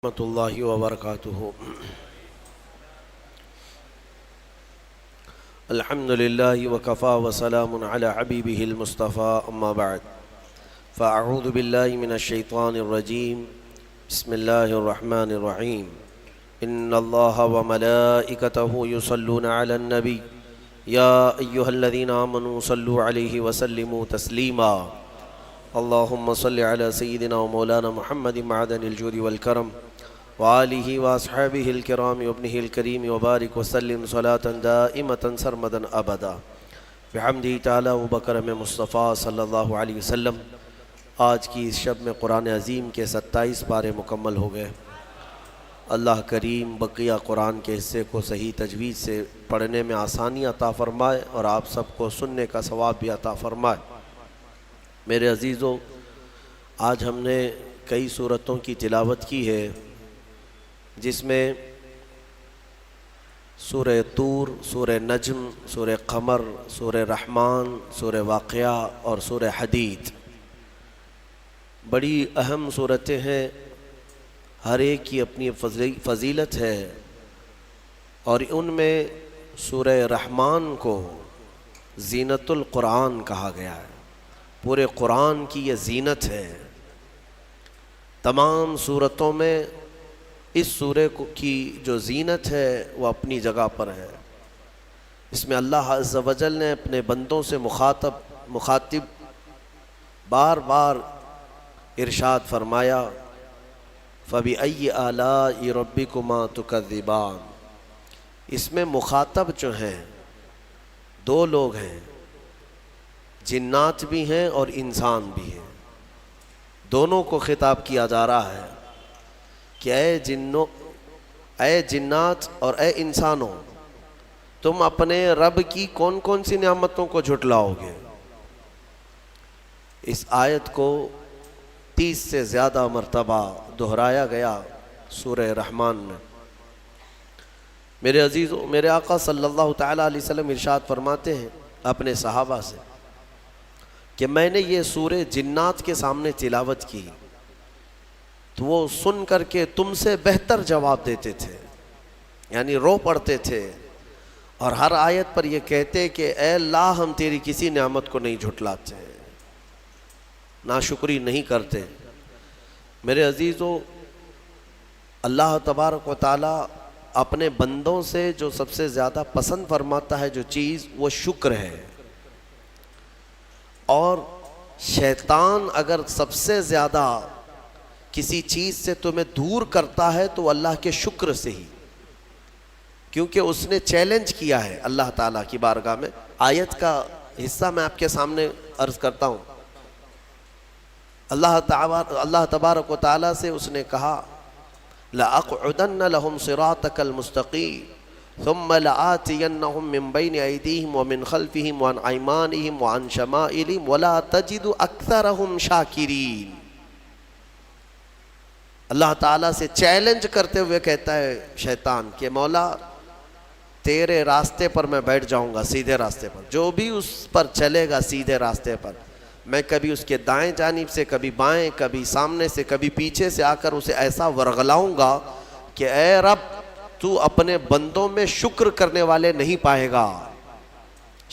ورحمۃ اللہ وبرکاتہ۔ الحمد للہ وکفا وسلام علی حبیبہ المصطفیٰ، اما بعد فاعوذ باللہ من الشیطان الرجیم، بسم اللہ الرحمن الرحیم۔ ان اللہ وملائکتہ یصلون علی النبی یا ایہا الذین آمنوا صلوا علیہ وسلموا تسلیما۔ اللہم صل علی سیدنا و مولانا محمد معدن الجود والکرم وآلہ واصحابہ الکرام وابنہ الکریم وبارک وسلم صلاة دائمة سرمدا ابدا بحمدہ تعالی و بکرم مصطفیٰ صلی اللہ علیہ وسلم۔ آج کی اس شب میں قرآن عظیم کے 27 پارے مکمل ہو گئے۔ اللہ کریم بقیہ قرآن کے حصے کو صحیح تجوید سے پڑھنے میں آسانی عطا فرمائے اور آپ سب کو سننے کا ثواب بھی عطا فرمائے۔ میرے عزیزو، آج ہم نے کئی سورتوں کی تلاوت کی ہے، جس میں سورہ طور، سورہ نجم، سورہ قمر، سورہ رحمان، سورہ واقعہ اور سورہ حدید بڑی اہم صورتیں ہیں۔ ہر ایک کی اپنی فضیلت ہے، اور ان میں سورہ رحمان کو زینت القرآن کہا گیا ہے۔ پورے قرآن کی یہ زینت ہے۔ تمام صورتوں میں اس سورے کی جو زینت ہے وہ اپنی جگہ پر ہے۔ اس میں اللہ عز و جل نے اپنے بندوں سے مخاطب بار بار ارشاد فرمایا، فَبِأَيِّ آلَاءِ رَبِّكُمَا تُكَذِّبَانِ۔ اس میں مخاطب جو ہیں دو لوگ ہیں، جنات بھی ہیں اور انسان بھی ہیں۔ دونوں کو خطاب کیا جا رہا ہے کہ اے جنات اور اے انسانوں، تم اپنے رب کی کون کون سی نعمتوں کو جھٹلاؤ گے؟ اس آیت کو 30 سے زیادہ مرتبہ دہرایا گیا سورہ رحمان میں۔ میرے عزیزو، میرے آقا صلی اللہ تعالیٰ علیہ وسلم ارشاد فرماتے ہیں اپنے صحابہ سے کہ میں نے یہ سورہ جنات کے سامنے تلاوت کی تو وہ سن کر کے تم سے بہتر جواب دیتے تھے، یعنی رو پڑتے تھے، اور ہر آیت پر یہ کہتے کہ اے اللہ، ہم تیری کسی نعمت کو نہیں جھٹلاتے، ناشکری نہیں کرتے۔ میرے عزیزو، اللہ تبارک و تعالی اپنے بندوں سے جو سب سے زیادہ پسند فرماتا ہے جو چیز، وہ شکر ہے۔ اور شیطان اگر سب سے زیادہ کسی چیز سے تمہیں دور کرتا ہے تو اللہ کے شکر سے ہی، کیونکہ اس نے چیلنج کیا ہے اللہ تعالیٰ کی بارگاہ میں۔ آیت کا حصہ میں آپ کے سامنے عرض کرتا ہوں۔ اللہ تبارک و تعالیٰ سے اس نے کہا، لَأَقْعُدَنَّ لَهُمْ صِرَاطَكَ الْمُسْتَقِيمَ ثُمَّ لَآتِيَنَّهُمْ مِنْ بَيْنِ أَيْدِيهِمْ وَمِنْ خَلْفِهِمْ وَعَنْ أَيْمَانِهِمْ وَعَنْ شَمَائِلِهِمْ وَلَا تَجِدُ أَكْثَرَهُمْ شَاكِرِينَ۔ اللہ تعالیٰ سے چیلنج کرتے ہوئے کہتا ہے شیطان کہ مولا، تیرے راستے پر میں بیٹھ جاؤں گا، سیدھے راستے پر، جو بھی اس پر چلے گا سیدھے راستے پر، میں کبھی اس کے دائیں جانب سے، کبھی بائیں، کبھی سامنے سے، کبھی پیچھے سے آ کر اسے ایسا ورغلاؤں گا کہ اے رب، تو اپنے بندوں میں شکر کرنے والے نہیں پائے گا۔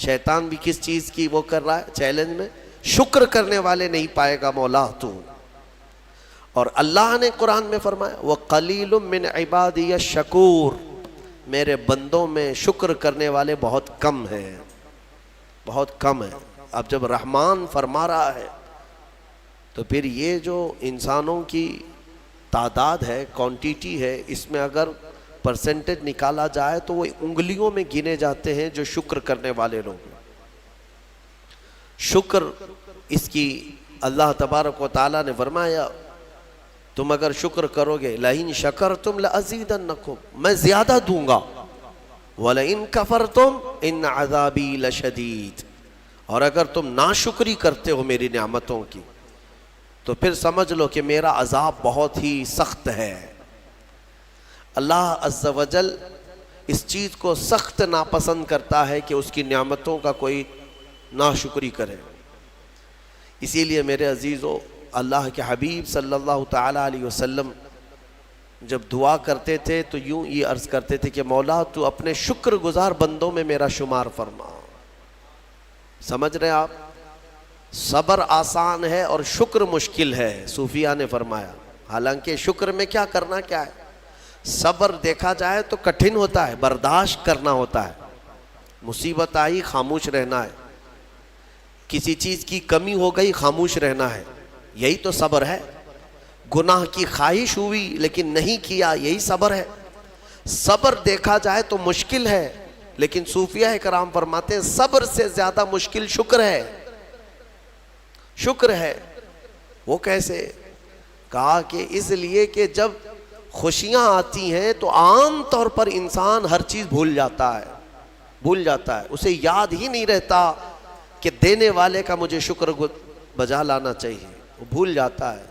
شیطان بھی کس چیز کی وہ کر رہا ہے چیلنج میں؟ شکر کرنے والے نہیں پائے گا مولا تو۔ اور اللہ نے قرآن میں فرمایا، وَقَلِيلٌ مِّنْ عِبَادِيَ الشَّكُورُ، میرے بندوں میں شکر کرنے والے بہت کم ہیں، بہت کم ہیں۔ اب جب رحمان فرما رہا ہے تو پھر یہ جو انسانوں کی تعداد ہے، کوانٹیٹی ہے، اس میں اگر پرسنٹیج نکالا جائے تو وہ انگلیوں میں گنے جاتے ہیں جو شکر کرنے والے لوگ۔ شکر اس کی اللہ تبارک و تعالیٰ نے فرمایا، تم اگر شکر کرو گے، لَإِن شَكَرْتُمْ لَأَزِيدَنَّكُمْ، میں زیادہ دوں گا، وَلَإِن كَفَرْتُمْ إِنَّ عَذَابِي لَشَدِيدٌ، اور اگر تم ناشکری کرتے ہو میری نعمتوں کی تو پھر سمجھ لو کہ میرا عذاب بہت ہی سخت ہے۔ اللہ عز و جل اس چیز کو سخت ناپسند کرتا ہے کہ اس کی نعمتوں کا کوئی ناشکری کرے۔ اسی لیے میرے عزیزو، اللہ کے حبیب صلی اللہ تعالیٰ علیہ وسلم جب دعا کرتے تھے تو یوں یہ عرض کرتے تھے کہ مولا تو اپنے شکر گزار بندوں میں میرا شمار فرما. سمجھ رہے آپ؟ صبر آسان ہے اور شکر مشکل ہے، صوفیہ نے فرمایا. حالانکہ شکر میں کیا کرنا کیا ہے، صبر دیکھا جائے تو کٹھن ہوتا ہے، برداشت کرنا ہوتا ہے. مصیبت آئی خاموش رہنا ہے، کسی چیز کی کمی ہو گئی خاموش رہنا ہے، یہی تو صبر ہے. گناہ کی خواہش ہوئی لیکن نہیں کیا، یہی صبر ہے. صبر دیکھا جائے تو مشکل ہے، لیکن صوفیہ کرام فرماتے ہیں صبر سے زیادہ مشکل شکر ہے. شکر ہے. وہ کیسے؟ کہا کہ اس لیے کہ جب خوشیاں آتی ہیں تو عام طور پر انسان ہر چیز بھول جاتا ہے، اسے یاد ہی نہیں رہتا کہ دینے والے کا مجھے شکر بجا لانا چاہیے، وہ بھول جاتا ہے.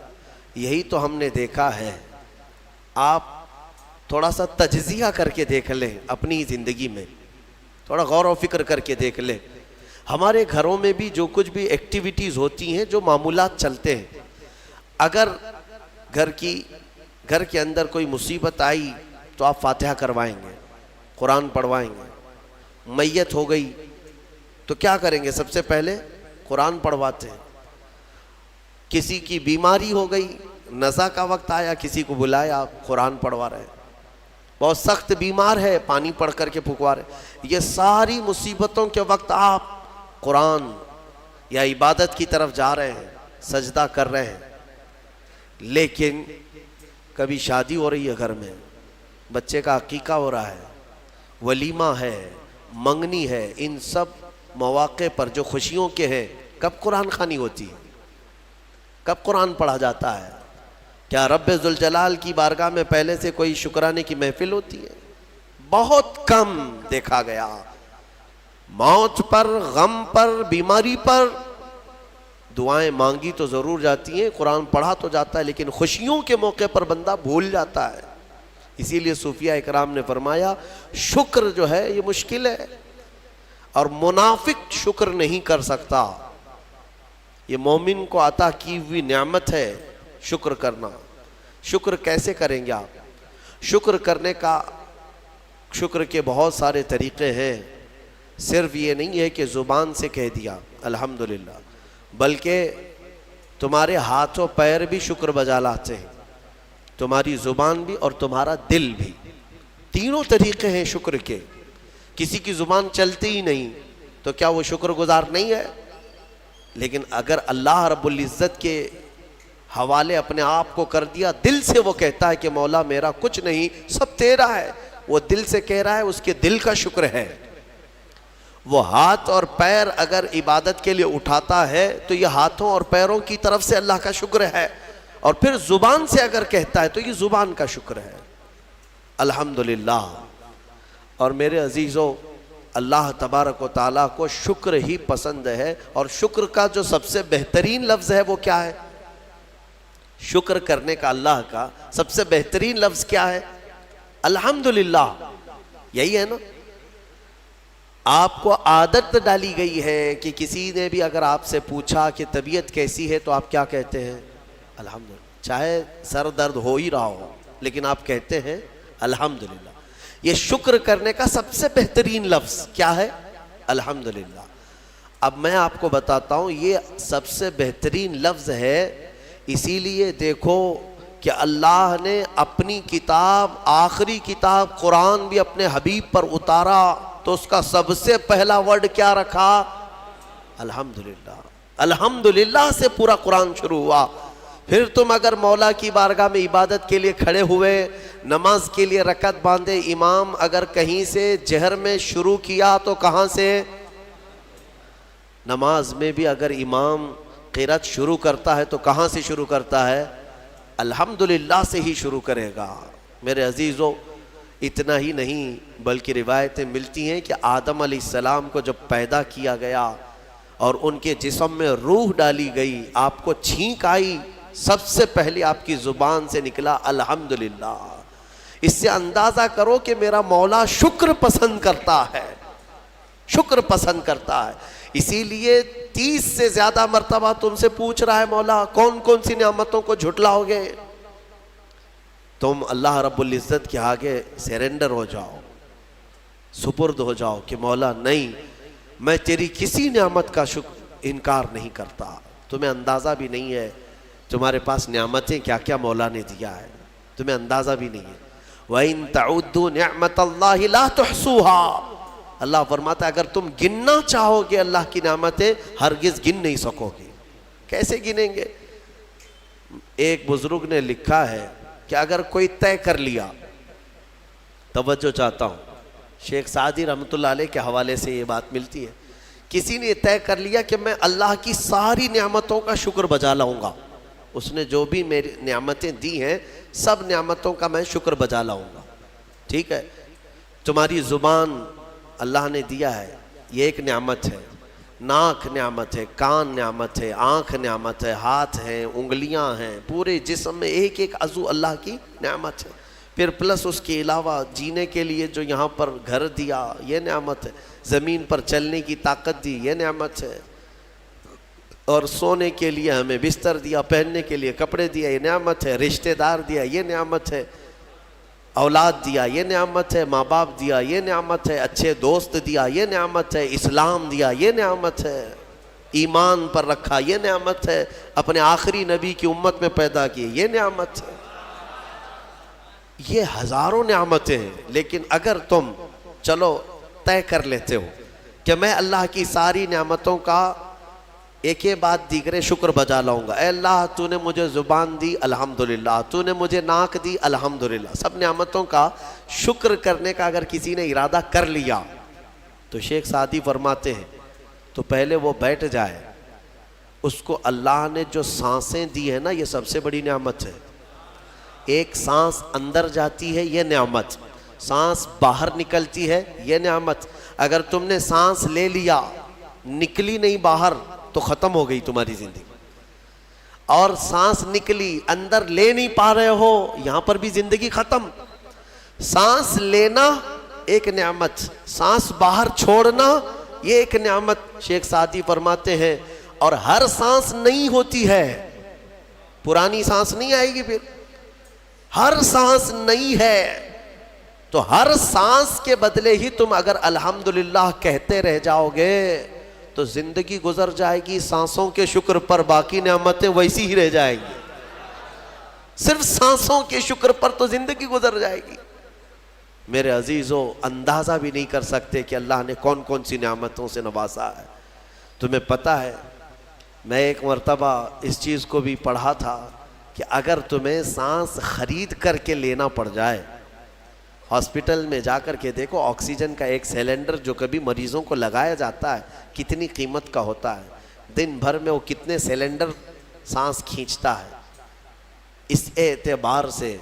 یہی تو ہم نے دیکھا ہے. آپ تھوڑا سا تجزیہ کر کے دیکھ لیں اپنی زندگی میں، تھوڑا غور و فکر کر کے دیکھ لیں. ہمارے گھروں میں بھی جو کچھ بھی ایکٹیویٹیز ہوتی ہیں، جو معمولات چلتے ہیں، اگر گھر کے اندر کوئی مصیبت آئی تو آپ فاتحہ کروائیں گے، قرآن پڑھوائیں گے. میت ہو گئی تو کیا کریں گے؟ سب سے پہلے قرآن پڑھواتے ہیں. کسی کی بیماری ہو گئی، نزا کا وقت آیا، کسی کو بلایا، قرآن پڑھوا رہے ہیں. بہت سخت بیمار ہے، پانی پڑھ کر کے پھکوا رہے. یہ ساری مصیبتوں کے وقت آپ قرآن یا عبادت کی طرف جا رہے ہیں، سجدہ کر رہے ہیں. لیکن کبھی شادی ہو رہی ہے گھر میں، بچے کا عقیقہ ہو رہا ہے، ولیمہ ہے، منگنی ہے، ان سب مواقع پر جو خوشیوں کے ہیں، کب قرآن خوانی ہوتی ہے؟ کب قرآن پڑھا جاتا ہے؟ کیا رب ذوالجلال کی بارگاہ میں پہلے سے کوئی شکرانے کی محفل ہوتی ہے؟ بہت کم دیکھا گیا. موت پر، غم پر، بیماری پر دعائیں مانگی تو ضرور جاتی ہیں، قرآن پڑھا تو جاتا ہے، لیکن خوشیوں کے موقع پر بندہ بھول جاتا ہے. اسی لیے صوفیہ اکرام نے فرمایا شکر جو ہے یہ مشکل ہے، اور منافق شکر نہیں کر سکتا. یہ مومن کو عطا کی ہوئی نعمت ہے شکر کرنا. شکر کیسے کریں گے آپ؟ شکر کرنے کا، شکر کے بہت سارے طریقے ہیں. صرف یہ نہیں ہے کہ زبان سے کہہ دیا الحمدللہ، بلکہ تمہارے ہاتھ و پیر بھی شکر بجا لاتے ہیں، تمہاری زبان بھی اور تمہارا دل بھی. تینوں طریقے ہیں شکر کے. کسی کی زبان چلتی ہی نہیں تو کیا وہ شکر گزار نہیں ہے؟ لیکن اگر اللہ رب العزت کے حوالے اپنے آپ کو کر دیا، دل سے وہ کہتا ہے کہ مولا میرا کچھ نہیں، سب تیرا ہے، وہ دل سے کہہ رہا ہے، اس کے دل کا شکر ہے. وہ ہاتھ اور پیر اگر عبادت کے لیے اٹھاتا ہے تو یہ ہاتھوں اور پیروں کی طرف سے اللہ کا شکر ہے، اور پھر زبان سے اگر کہتا ہے تو یہ زبان کا شکر ہے. الحمدللہ. اور میرے عزیزو، اللہ تبارک و تعالیٰ کو شکر ہی پسند ہے. اور شکر کا جو سب سے بہترین لفظ ہے وہ کیا ہے؟ شکر کرنے کا اللہ کا سب سے بہترین لفظ کیا ہے؟ الحمدللہ. یہی ہے نا. آپ کو عادت ڈالی گئی ہے کہ کسی نے بھی اگر آپ سے پوچھا کہ طبیعت کیسی ہے تو آپ کیا کہتے ہیں؟ الحمدللہ. چاہے سر درد ہو ہی رہا ہو لیکن آپ کہتے ہیں الحمدللہ. یہ شکر کرنے کا سب سے بہترین لفظ کیا ہے؟ الحمدللہ. اب میں آپ کو بتاتا ہوں یہ سب سے بہترین لفظ ہے، اسی لیے دیکھو کہ اللہ نے اپنی کتاب، آخری کتاب قرآن بھی اپنے حبیب پر اتارا تو اس کا سب سے پہلا ورڈ کیا رکھا؟ الحمدللہ. الحمدللہ سے پورا قرآن شروع ہوا. پھر تم اگر مولا کی بارگاہ میں عبادت کے لیے کھڑے ہوئے، نماز کے لیے رکعت باندھے، امام اگر کہیں سے جہر میں شروع کیا تو کہاں سے؟ نماز میں بھی اگر امام قرات شروع کرتا ہے تو کہاں سے شروع کرتا ہے؟ الحمدللہ سے ہی شروع کرے گا. میرے عزیزو، اتنا ہی نہیں بلکہ روایتیں ملتی ہیں کہ آدم علیہ السلام کو جب پیدا کیا گیا اور ان کے جسم میں روح ڈالی گئی، آپ کو چھینک آئی، سب سے پہلے آپ کی زبان سے نکلا الحمدللہ. اس سے اندازہ کرو کہ میرا مولا شکر پسند کرتا ہے، شکر پسند کرتا ہے. اسی لیے 30 سے زیادہ مرتبہ تم سے پوچھ رہا ہے مولا کون کون سی نعمتوں کو جھٹلاؤ گے؟ تم اللہ رب العزت کے آگے سیرنڈر ہو جاؤ، سپرد ہو جاؤ کہ مولا نہیں، میں تیری کسی نعمت کا انکار نہیں کرتا۔ تمہیں اندازہ بھی نہیں ہے تمہارے پاس نعمتیں کیا کیا مولا نے دیا ہے، تمہیں اندازہ بھی نہیں ہے۔ وَإِن تَعُدُّوا نِعْمَةَ اللَّهِ لَا تُحْصُوهَا، اللہ فرماتا ہے اگر تم گننا چاہو گے اللہ کی نعمتیں ہرگز گن نہیں سکو گے۔ کیسے گنیں گے؟ ایک بزرگ نے لکھا ہے کہ اگر کوئی طے کر لیا، توجہ چاہتا ہوں، شیخ سعدی رحمۃ اللہ علیہ کے حوالے سے یہ بات ملتی ہے، کسی نے طے کر لیا کہ میں اللہ کی ساری نعمتوں کا شکر بجا لاؤں گا، اس نے جو بھی میری نعمتیں دی ہیں سب نعمتوں کا میں شکر بجا لاؤں گا۔ ٹھیک ہے، تمہاری زبان اللہ نے دیا ہے، یہ ایک نعمت ہے، ناک نعمت ہے، کان نعمت ہے، آنکھ نعمت ہے، ہاتھ ہیں، انگلیاں ہیں، پورے جسم میں ایک ایک عضو اللہ کی نعمت ہے۔ پھر پلس اس کے علاوہ جینے کے لیے جو یہاں پر گھر دیا یہ نعمت ہے، زمین پر چلنے کی طاقت دی یہ نعمت ہے، اور سونے کے لیے ہمیں بستر دیا، پہننے کے لیے کپڑے دیا یہ نعمت ہے، رشتہ دار دیا یہ نعمت ہے، اولاد دیا یہ نعمت ہے، ماں باپ دیا یہ نعمت ہے، اچھے دوست دیا یہ نعمت ہے، اسلام دیا یہ نعمت ہے، ایمان پر رکھا یہ نعمت ہے، اپنے آخری نبی کی امت میں پیدا کی یہ نعمت ہے۔ یہ ہزاروں نعمتیں ہیں، لیکن اگر تم چلو طے کر لیتے ہو کہ میں اللہ کی ساری نعمتوں کا ایک بعد دیگرے شکر بجا لاؤں گا، اے اللہ تو نے مجھے زبان دی الحمدللہ، تو نے مجھے ناک دی الحمدللہ، سب نعمتوں کا شکر کرنے کا اگر کسی نے ارادہ کر لیا تو شیخ سعدی فرماتے ہیں تو پہلے وہ بیٹھ جائے، اس کو اللہ نے جو سانسیں دی ہیں نا یہ سب سے بڑی نعمت ہے۔ ایک سانس اندر جاتی ہے یہ نعمت، سانس باہر نکلتی ہے یہ نعمت۔ اگر تم نے سانس لے لیا نکلی نہیں باہر تو ختم ہو گئی تمہاری زندگی، اور سانس نکلی اندر لے نہیں پا رہے ہو یہاں پر بھی زندگی ختم۔ سانس لینا ایک نعمت، سانس باہر چھوڑنا یہ ایک نعمت۔ شیخ سعدی فرماتے ہیں اور ہر سانس نہیں ہوتی ہے، پرانی سانس نہیں آئے گی، پھر ہر سانس نہیں ہے، تو ہر سانس کے بدلے ہی تم اگر الحمدللہ کہتے رہ جاؤ گے تو زندگی گزر جائے گی سانسوں کے شکر پر، باقی نعمتیں ویسی ہی رہ جائیں گی، صرف سانسوں کے شکر پر تو زندگی گزر جائے گی۔ میرے عزیزو اندازہ بھی نہیں کر سکتے کہ اللہ نے کون کون سی نعمتوں سے نوازا ہے۔ تمہیں پتہ ہے میں ایک مرتبہ اس چیز کو بھی پڑھا تھا کہ اگر تمہیں سانس خرید کر کے لینا پڑ جائے، ہاسپٹل میں جا کر کے دیکھو آکسیجن کا ایک سلنڈر جو کبھی مریضوں کو لگایا جاتا ہے کتنی قیمت کا ہوتا ہے، دن بھر میں وہ کتنے سلنڈر سانس کھینچتا ہے۔ اس اعتبار سے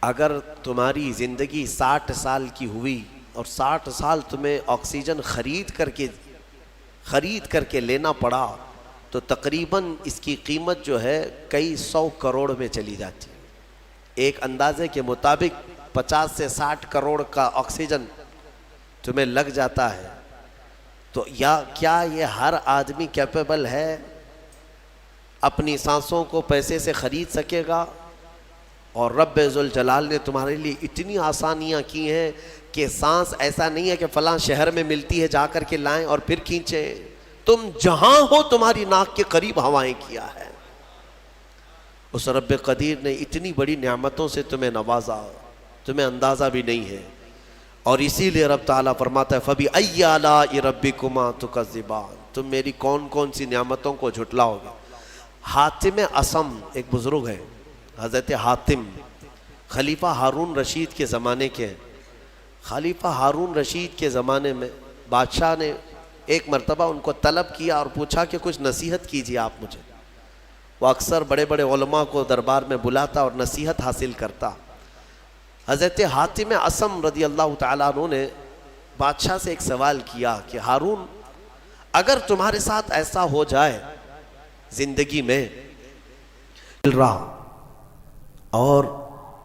اگر تمہاری زندگی 60 سال کی ہوئی اور 60 سال تمہیں آکسیجن خرید کر کے لینا پڑا تو تقریباً اس کی قیمت جو ہے کئی 100 کروڑ میں چلی جاتی ہے۔ ایک اندازے کے مطابق 50 سے 60 کروڑ کا آکسیجن تمہیں لگ جاتا ہے، تو کیا یہ ہر آدمی کیپیبل ہے اپنی سانسوں کو پیسے سے خرید سکے گا؟ اور رب ذوالجلال نے تمہارے لیے اتنی آسانیاں کی ہیں کہ سانس ایسا نہیں ہے کہ فلاں شہر میں ملتی ہے جا کر کے لائیں اور پھر کھینچیں، تم جہاں ہو تمہاری ناک کے قریب ہوائیں کیا ہے۔ اس رب قدیر نے اتنی بڑی نعمتوں سے تمہیں نوازا، تمہیں اندازہ بھی نہیں ہے، اور اسی لیے رب تعالیٰ فرماتا ہے فَبِأَيِّ آلَاءِ رَبِّكُمَا تُكَذِّبَانِ، تم میری کون کون سی نعمتوں کو جھٹلاؤ گے۔ حاتم اصم ایک بزرگ ہے، حضرت حاتم خلیفہ ہارون رشید کے زمانے کے ہیں۔ خلیفہ ہارون رشید کے زمانے میں بادشاہ نے ایک مرتبہ ان کو طلب کیا اور پوچھا کہ کچھ نصیحت کیجیے آپ مجھے۔ وہ اکثر بڑے بڑے علماء کو دربار میں بلاتا اور نصیحت حاصل کرتا۔ حضرت حاتم اصم رضی اللہ تعالیٰ عنہ نے بادشاہ سے ایک سوال کیا کہ ہارون اگر تمہارے ساتھ ایسا ہو جائے زندگی میں اور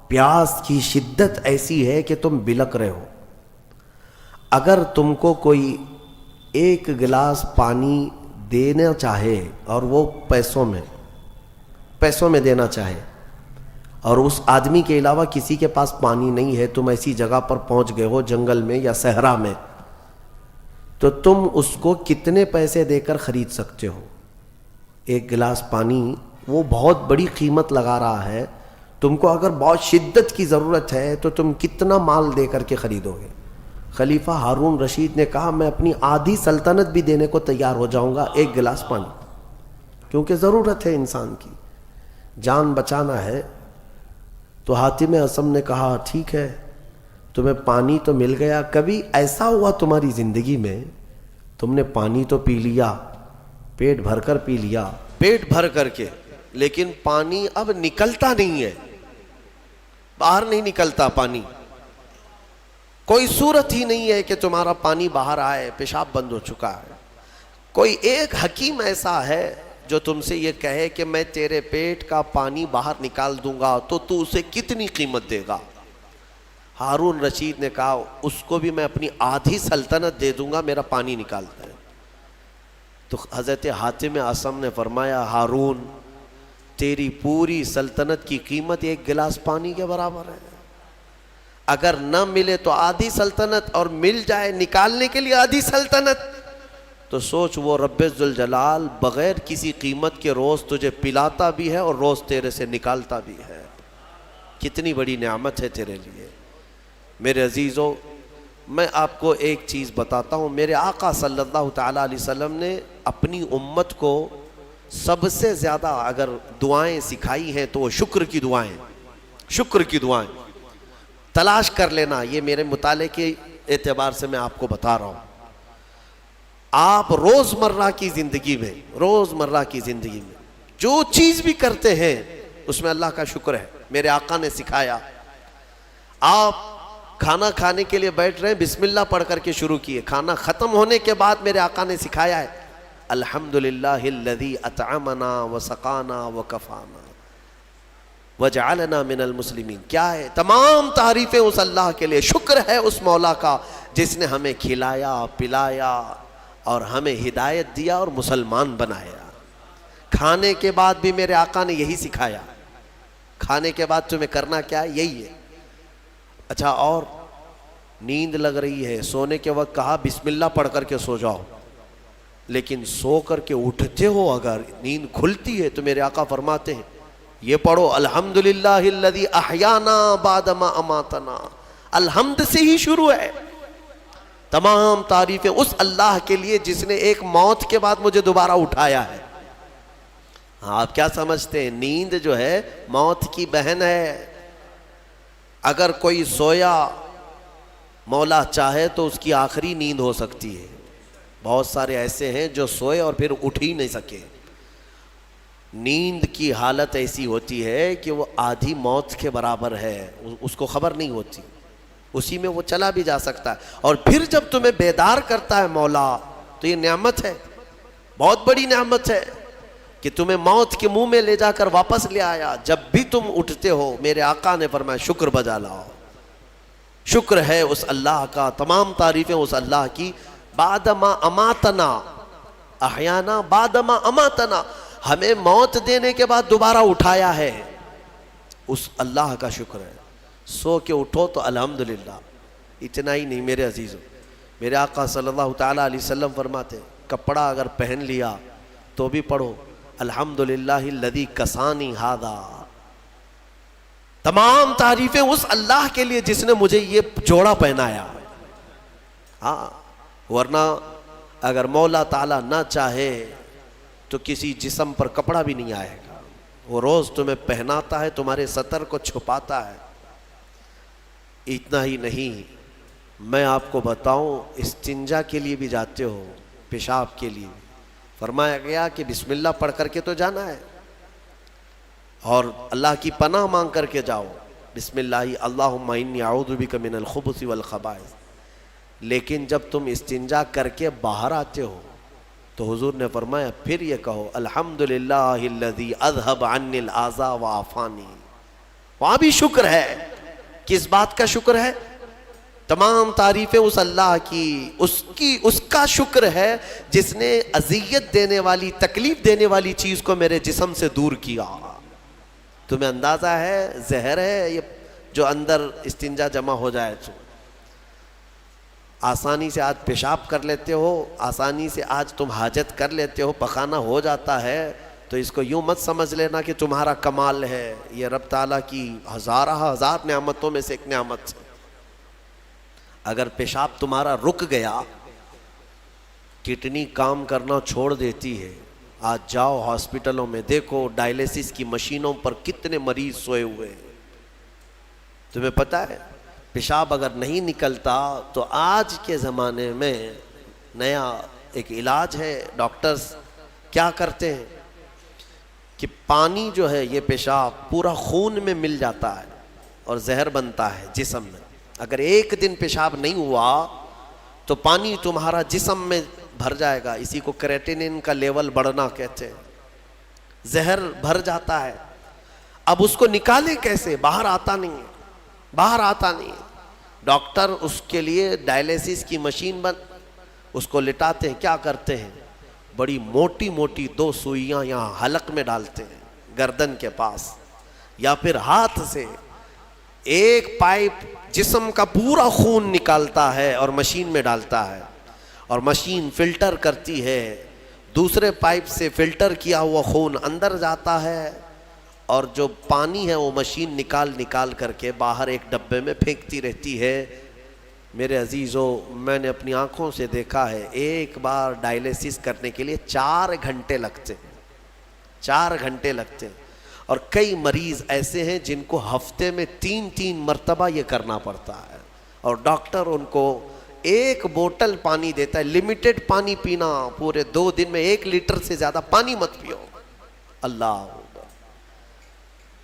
پیاس کی شدت ایسی ہے کہ تم بلک رہے ہو، اگر تم کو کوئی ایک گلاس پانی دینا چاہے اور وہ پیسوں میں دینا چاہے، اور اس آدمی کے علاوہ کسی کے پاس پانی نہیں ہے، تم ایسی جگہ پر پہنچ گئے ہو جنگل میں یا صحرا میں، تو تم اس کو کتنے پیسے دے کر خرید سکتے ہو؟ ایک گلاس پانی وہ بہت بڑی قیمت لگا رہا ہے، تم کو اگر بہت شدت کی ضرورت ہے تو تم کتنا مال دے کر کے خریدو گے؟ خلیفہ ہارون رشید نے کہا میں اپنی آدھی سلطنت بھی دینے کو تیار ہو جاؤں گا ایک گلاس پانی، کیونکہ ضرورت ہے انسان کی، جان بچانا ہے۔ تو حاتم اصم نے کہا ٹھیک ہے، تمہیں پانی تو مل گیا، کبھی ایسا ہوا تمہاری زندگی میں تم نے پانی تو پی لیا، پیٹ بھر کر پی لیا، پیٹ بھر کر کے، لیکن پانی اب نکلتا نہیں ہے، باہر نہیں نکلتا پانی، کوئی صورت ہی نہیں ہے کہ تمہارا پانی باہر آئے، پیشاب بند ہو چکا ہے۔ کوئی ایک حکیم ایسا ہے جو تم سے یہ کہے کہ میں تیرے پیٹ کا پانی باہر نکال دوں گا تو تو اسے کتنی قیمت دے گا؟ ہارون رشید نے کہا اس کو بھی میں اپنی آدھی سلطنت دے دوں گا، میرا پانی نکالتا ہے۔ تو حضرت حاتم اصم نے فرمایا ہارون تیری پوری سلطنت کی قیمت ایک گلاس پانی کے برابر ہے، اگر نہ ملے تو آدھی سلطنت، اور مل جائے نکالنے کے لیے آدھی سلطنت، تو سوچ وہ رب ذوالجلال بغیر کسی قیمت کے روز تجھے پلاتا بھی ہے اور روز تیرے سے نکالتا بھی ہے، کتنی بڑی نعمت ہے تیرے لیے۔ میرے عزیزو، میں آپ کو ایک چیز بتاتا ہوں، میرے آقا صلی اللہ تعالیٰ علیہ وسلم نے اپنی امت کو سب سے زیادہ اگر دعائیں سکھائی ہیں تو وہ شکر کی دعائیں، شکر کی دعائیں تلاش کر لینا، یہ میرے مطالعے کے اعتبار سے میں آپ کو بتا رہا ہوں۔ آپ روزمرہ کی زندگی میں جو چیز بھی کرتے ہیں اس میں اللہ کا شکر ہے، میرے آقا نے سکھایا۔ آپ کھانا کھانے کے لیے بیٹھ رہے ہیں، بسم اللہ پڑھ کر کے شروع کیے، کھانا ختم ہونے کے بعد میرے آقا نے سکھایا ہے الحمدللہ الذی اطعمنا وسقانا وکفانا وجعلنا من المسلمین۔ کیا ہے؟ تمام تعریفیں اس اللہ کے لیے، شکر ہے اس مولا کا جس نے ہمیں کھلایا پلایا اور ہمیں ہدایت دیا اور مسلمان بنایا۔ کھانے کے بعد بھی میرے آقا نے یہی سکھایا، کھانے کے بعد تمہیں کرنا کیا ہے؟ یہی ہے۔ اچھا، اور نیند لگ رہی ہے، سونے کے وقت کہا بسم اللہ پڑھ کر کے سو جاؤ، لیکن سو کر کے اٹھتے ہو اگر نیند کھلتی ہے تو میرے آقا فرماتے ہیں یہ پڑھو الحمدللہ الذی احیانا بعد ما اماتنا۔ الحمد سے ہی شروع ہے، تمام تعریفیں اس اللہ کے لیے جس نے ایک موت کے بعد مجھے دوبارہ اٹھایا ہے۔ آپ کیا سمجھتے ہیں؟ نیند جو ہے موت کی بہن ہے، اگر کوئی سویا مولا چاہے تو اس کی آخری نیند ہو سکتی ہے۔ بہت سارے ایسے ہیں جو سوئے اور پھر اٹھ ہی نہیں سکے۔ نیند کی حالت ایسی ہوتی ہے کہ وہ آدھی موت کے برابر ہے، اس کو خبر نہیں ہوتی، اسی میں وہ چلا بھی جا سکتا ہے، اور پھر جب تمہیں بیدار کرتا ہے مولا تو یہ نعمت ہے، بہت بڑی نعمت ہے کہ تمہیں موت کے منہ میں لے جا کر واپس لے آیا۔ جب بھی تم اٹھتے ہو میرے آقا نے فرمایا شکر بجا لاؤ، شکر ہے اس اللہ کا، تمام تعریفیں اس اللہ کی۔ بعد ما اماتنا احیانا بعد ما اماتنا، ہمیں موت دینے کے بعد دوبارہ اٹھایا ہے، اس اللہ کا شکر ہے۔ سو کے اٹھو تو الحمدللہ۔ اتنا ہی نہیں میرے عزیزو، میرے آقا صلی اللہ تعالیٰ علیہ وسلم فرماتے کپڑا اگر پہن لیا تو بھی پڑھو الحمدللہ الذی کسانی ھذا۔ تمام تعریفیں اس اللہ کے لیے جس نے مجھے یہ جوڑا پہنایا۔ ہاں، ورنہ اگر مولا تعالیٰ نہ چاہے تو کسی جسم پر کپڑا بھی نہیں آئے گا، وہ روز تمہیں پہناتا ہے، تمہارے ستر کو چھپاتا ہے۔ اتنا ہی نہیں، میں آپ کو بتاؤں استنجا کے لیے بھی جاتے ہو، پیشاب کے لیے فرمایا گیا کہ بسم اللہ پڑھ کر کے تو جانا ہے، اور اللہ کی پناہ مانگ کر کے جاؤ، بسم اللہ اللہم انی اعوذ بک من الخبث والخبائث۔ لیکن جب تم استنجا کر کے باہر آتے ہو تو حضور نے فرمایا پھر یہ کہو الحمدللہ الذی اذھب عنی الاذى وعافانی۔ وہاں بھی شکر ہے، کس بات کا شکر ہے؟ تمام تعریفیں اس اللہ کی، اس کا شکر ہے جس نے اذیت دینے والی، تکلیف دینے والی چیز کو میرے جسم سے دور کیا۔ تمہیں اندازہ ہے زہر ہے یہ جو اندر استنجا جمع ہو جائے تو آسانی سے آج پیشاب کر لیتے ہو، آسانی سے آج تم حاجت کر لیتے ہو، پخانہ ہو جاتا ہے، تو اس کو یوں مت سمجھ لینا کہ تمہارا کمال ہے، یہ رب تعالیٰ کی ہزار نعمتوں میں سے ایک نعمت ہے۔ اگر پیشاب تمہارا رک گیا، کڈنی کام کرنا چھوڑ دیتی ہے، آج جاؤ ہاسپٹلوں میں دیکھو ڈائلیسس کی مشینوں پر کتنے مریض سوئے ہوئے ہیں۔ تمہیں پتہ ہے پیشاب اگر نہیں نکلتا تو آج کے زمانے میں نیا ایک علاج ہے، ڈاکٹرز کیا کرتے ہیں کہ پانی جو ہے یہ پیشاب پورا خون میں مل جاتا ہے اور زہر بنتا ہے جسم میں۔ اگر ایک دن پیشاب نہیں ہوا تو پانی تمہارا جسم میں بھر جائے گا، اسی کو کریٹینن کا لیول بڑھنا کہتے ہیں، زہر بھر جاتا ہے۔ اب اس کو نکالے کیسے؟ باہر آتا نہیں ہے، باہر آتا نہیں ہے۔ ڈاکٹر اس کے لیے ڈائلیسس کی مشین اس کو لٹاتے ہیں، کیا کرتے ہیں؟ بڑی موٹی موٹی 2 سوئیاں یہاں حلق میں ڈالتے ہیں گردن کے پاس، یا پھر ہاتھ سے ایک پائپ جسم کا پورا خون نکالتا ہے اور مشین میں ڈالتا ہے، اور مشین فلٹر کرتی ہے، دوسرے پائپ سے فلٹر کیا ہوا خون اندر جاتا ہے، اور جو پانی ہے وہ مشین نکال کر کے باہر ایک ڈبے میں پھینکتی رہتی ہے۔ میرے عزیزو، میں نے اپنی آنکھوں سے دیکھا ہے ایک بار ڈائلیسس کرنے کے لیے 4 گھنٹے لگتے ہیں، 4 گھنٹے لگتے ہیں، اور کئی مریض ایسے ہیں جن کو ہفتے میں 3 مرتبہ یہ کرنا پڑتا ہے، اور ڈاکٹر ان کو 1 بوتل پانی دیتا ہے، لمیٹڈ پانی پینا، پورے 2 دن میں 1 لیٹر سے زیادہ پانی مت پیو۔ اللہ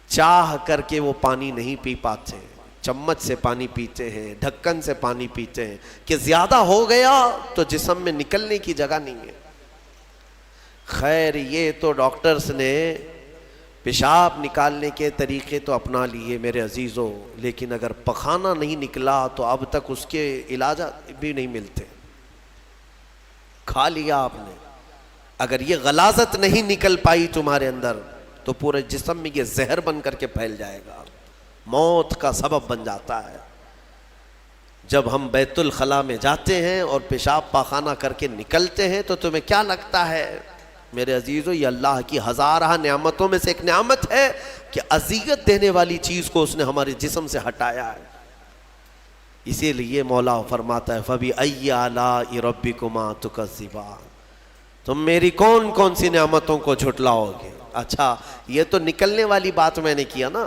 چاہ کر کے وہ پانی نہیں پی پاتے، چمچ سے پانی پیتے ہیں، ڈھکن سے پانی پیتے ہیں کہ زیادہ ہو گیا تو جسم میں نکلنے کی جگہ نہیں ہے۔ خیر یہ تو ڈاکٹرز نے پیشاب نکالنے کے طریقے تو اپنا لیے میرے عزیزوں، لیکن اگر پخانہ نہیں نکلا تو اب تک اس کے علاج بھی نہیں ملتے۔ کھا لیا آپ نے، اگر یہ غلاظت نہیں نکل پائی تمہارے اندر تو پورے جسم میں یہ زہر بن کر کے پھیل جائے گا، موت کا سبب بن جاتا ہے۔ جب ہم بیت الخلاء میں جاتے ہیں اور پیشاب پاخانہ کر کے نکلتے ہیں تو تمہیں کیا لگتا ہے میرے عزیزو؟ یہ اللہ کی ہزارہ نعمتوں میں سے ایک نعمت ہے کہ اذیت دینے والی چیز کو اس نے ہمارے جسم سے ہٹایا ہے۔ اسی لیے مولا فرماتا ہے فَبِأَيِّ آلَاءِ رَبِّكُمَا تُكَذِّبَانِ، تم میری کون کون سی نعمتوں کو جھٹلاؤ گے؟ اچھا یہ تو نکلنے والی بات میں نے کیا نا،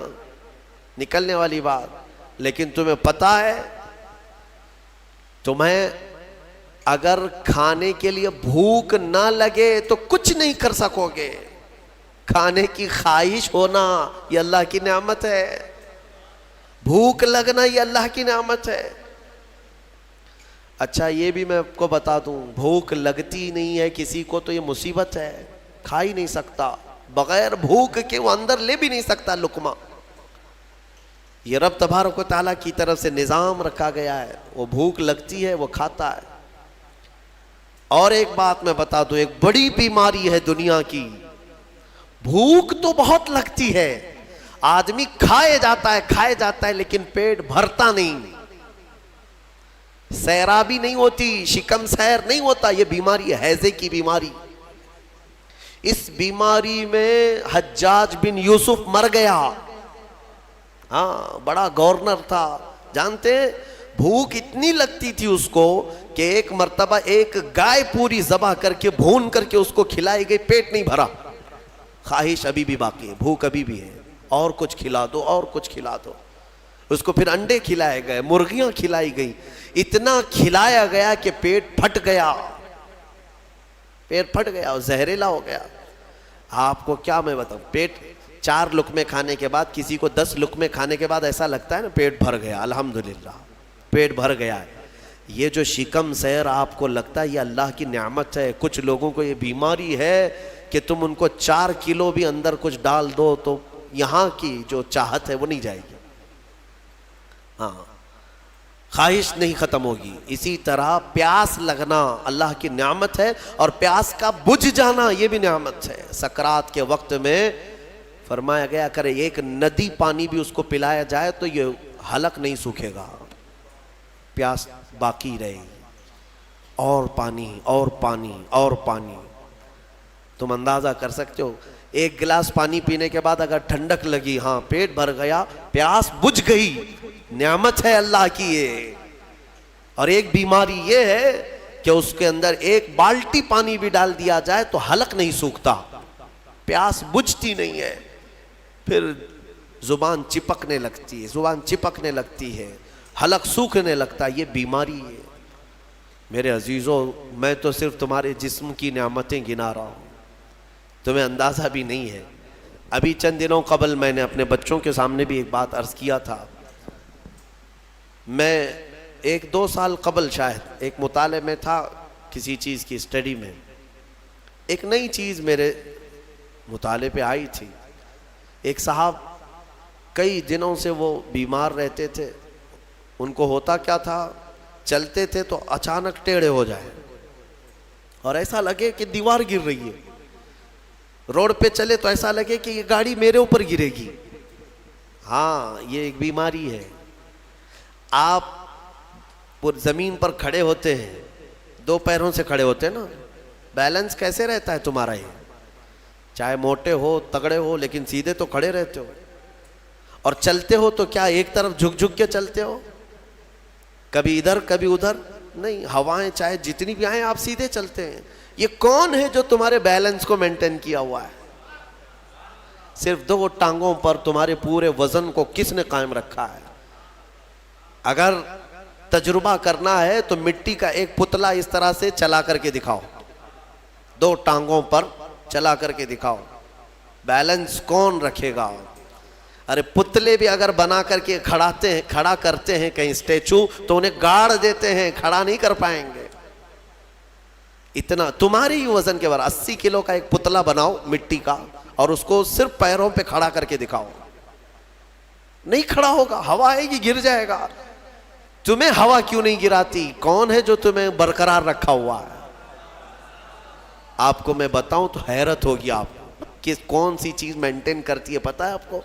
نکلنے والی بات، لیکن تمہیں پتا ہے تمہیں اگر کھانے کے لیے بھوک نہ لگے تو کچھ نہیں کر سکو گے۔ کھانے کی خواہش ہونا یہ اللہ کی نعمت ہے، بھوک لگنا یہ اللہ کی نعمت ہے۔ اچھا یہ بھی میں آپ کو بتا دوں، بھوک لگتی نہیں ہے کسی کو تو یہ مصیبت ہے، کھا ہی نہیں سکتا، بغیر بھوک کے وہ اندر لے بھی نہیں سکتا لقمہ۔ یہ رب تبارک و تعالیٰ کی طرف سے نظام رکھا گیا ہے، وہ بھوک لگتی ہے وہ کھاتا ہے۔ اور ایک بات میں بتا دوں، ایک بڑی بیماری ہے دنیا کی، بھوک تو بہت لگتی ہے، آدمی کھائے جاتا ہے لیکن پیٹ بھرتا نہیں، سیرابی نہیں ہوتی، شکم سیر نہیں ہوتا۔ یہ بیماری ہے ہیضے کی بیماری۔ اس بیماری میں حجاج بن یوسف مر گیا، ہاں بڑا گورنر تھا، جانتے ہیں بھوک اتنی لگتی تھی اس کو کہ ایک مرتبہ ایک گائے پوری ذبح کر کے بھون کر کے اس کو کھلائی گئی، پیٹ نہیں بھرا، خواہش ابھی بھی باقی ہے، بھوک ابھی بھی ہے، اور کچھ کھلا دو اور کچھ کھلا دو۔ اس کو پھر انڈے کھلائے گئے، مرغیاں کھلائی گئی، اتنا کھلایا گیا کہ پیٹ پھٹ گیا، پیٹ پھٹ گیا اور زہریلا ہو گیا۔ آپ کو کیا میں بتاؤں، پیٹ 4 لقمے کھانے کے بعد، کسی کو 10 لقمے کھانے کے بعد ایسا لگتا ہے نا پیٹ بھر گیا، الحمدللہ پیٹ بھر گیا ہے۔ یہ جو شکم سیر آپ کو لگتا ہے یہ اللہ کی نعمت ہے۔ کچھ لوگوں کو یہ بیماری ہے کہ تم ان کو 4 کلو بھی اندر کچھ ڈال دو تو یہاں کی جو چاہت ہے وہ نہیں جائے گی، ہاں خواہش نہیں ختم ہوگی۔ اسی طرح پیاس لگنا اللہ کی نعمت ہے، اور پیاس کا بجھ جانا یہ بھی نعمت ہے۔ سکرات کے وقت میں فرمایا گیا اگر ایک ندی پانی بھی اس کو پلایا جائے تو یہ حلق نہیں سوکھے گا، پیاس باقی رہے گی، اور پانی اور پانی اور پانی۔ تم اندازہ کر سکتے ہو ایک گلاس پانی پینے کے بعد اگر ٹھنڈک لگی، ہاں پیٹ بھر گیا، پیاس بجھ گئی، نعمت ہے اللہ کی یہ۔ اور ایک بیماری یہ ہے کہ اس کے اندر ایک بالٹی پانی بھی ڈال دیا جائے تو حلق نہیں سوکھتا، پیاس بجھتی نہیں ہے، پھر زبان چپکنے لگتی ہے، زبان چپکنے لگتی ہے، حلق سوکھنے لگتا ہے، یہ بیماری ہے۔ میرے عزیزوں، میں تو صرف تمہارے جسم کی نعمتیں گنا رہا ہوں، تمہیں اندازہ بھی نہیں ہے۔ ابھی چند دنوں قبل میں نے اپنے بچوں کے سامنے بھی ایک بات عرض کیا تھا۔ میں 1-2 سال قبل شاید ایک مطالعے میں تھا، کسی چیز کی اسٹڈی میں، ایک نئی چیز میرے مطالعے پہ آئی تھی۔ ایک صاحب کئی دنوں سے وہ بیمار رہتے تھے، ان کو ہوتا کیا تھا، چلتے تھے تو اچانک ٹیڑھے ہو جائے اور ایسا لگے کہ دیوار گر رہی ہے، روڈ پہ چلے تو ایسا لگے کہ یہ گاڑی میرے اوپر گرے گی۔ ہاں یہ ایک بیماری ہے۔ آپ زمین پر کھڑے ہوتے ہیں، 2 پیروں سے کھڑے ہوتے ہیں نا، بیلنس کیسے رہتا ہے تمہارا؟ یہ چاہے موٹے ہو تگڑے ہو لیکن سیدھے تو کھڑے رہتے ہو، اور چلتے ہو تو کیا ایک طرف جھک جھک کے چلتے ہو، کبھی ادھر کبھی ادھر نہیں، ہوائیں چاہے جتنی بھی آئیں آپ سیدھے چلتے ہیں۔ یہ کون ہے جو تمہارے بیلنس کو مینٹین کیا ہوا ہے؟ صرف 2 ٹانگوں پر تمہارے پورے وزن کو کس نے قائم رکھا ہے؟ اگر تجربہ کرنا ہے تو مٹی کا ایک پتلا اس طرح سے چلا کر کے دکھاؤ، 2 ٹانگوں پر چلا کر کے دکھاؤ، بیلنس کون رکھے گا؟ ارے پتلے بھی اگر بنا کر کے کھڑا کرتے ہیں کہیں اسٹیچو تو انہیں گاڑ دیتے ہیں، کھڑا نہیں کر پائیں گے۔ اتنا تمہاری ہی وزن کے بعد 80 کلو کا ایک پتلا بناؤ مٹی کا اور اس کو صرف پیروں پہ کھڑا کر کے دکھاؤ، نہیں کھڑا ہوگا، ہوا آئے گی گر جائے گا۔ تمہیں ہوا کیوں نہیں گراتی؟ کون ہے جو تمہیں برقرار رکھا ہوا ہے؟ آپ کو میں بتاؤں تو حیرت ہوگی آپ کہ کون سی چیز مینٹین کرتی ہے، پتہ ہے آپ کو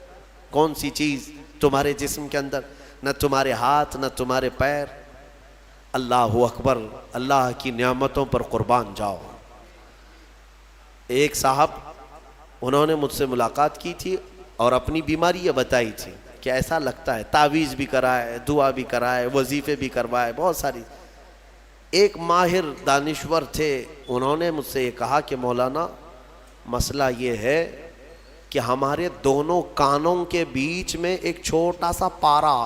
کون سی چیز تمہارے جسم کے اندر؟ نہ تمہارے ہاتھ نہ تمہارے پیر۔ اللہ اکبر، اللہ کی نعمتوں پر قربان جاؤ۔ ایک صاحب انہوں نے مجھ سے ملاقات کی تھی اور اپنی بیماری یہ بتائی تھی کہ ایسا لگتا ہے، تعویذ بھی کرائے، دعا بھی کرائے، وظیفے بھی کروائے، بہت ساری۔ ایک ماہر دانشور تھے، انہوں نے مجھ سے یہ کہا کہ مولانا مسئلہ یہ ہے کہ ہمارے دونوں کانوں کے بیچ میں ایک چھوٹا سا پارا،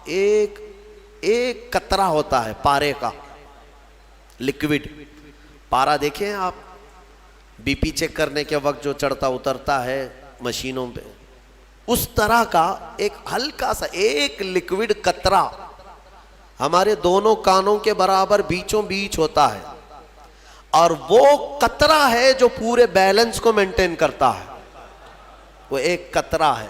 ایک قطرہ ہوتا ہے پارے کا، لکوڈ پارا دیکھیں آپ، بی پی چیک کرنے کے وقت جو چڑھتا اترتا ہے مشینوں پہ، اس طرح کا ایک ہلکا سا ایک لکوڈ قطرہ ہمارے دونوں کانوں کے برابر بیچوں بیچ ہوتا ہے، اور وہ قطرہ ہے جو پورے بیلنس کو مینٹین کرتا ہے۔ وہ ایک قطرہ ہے،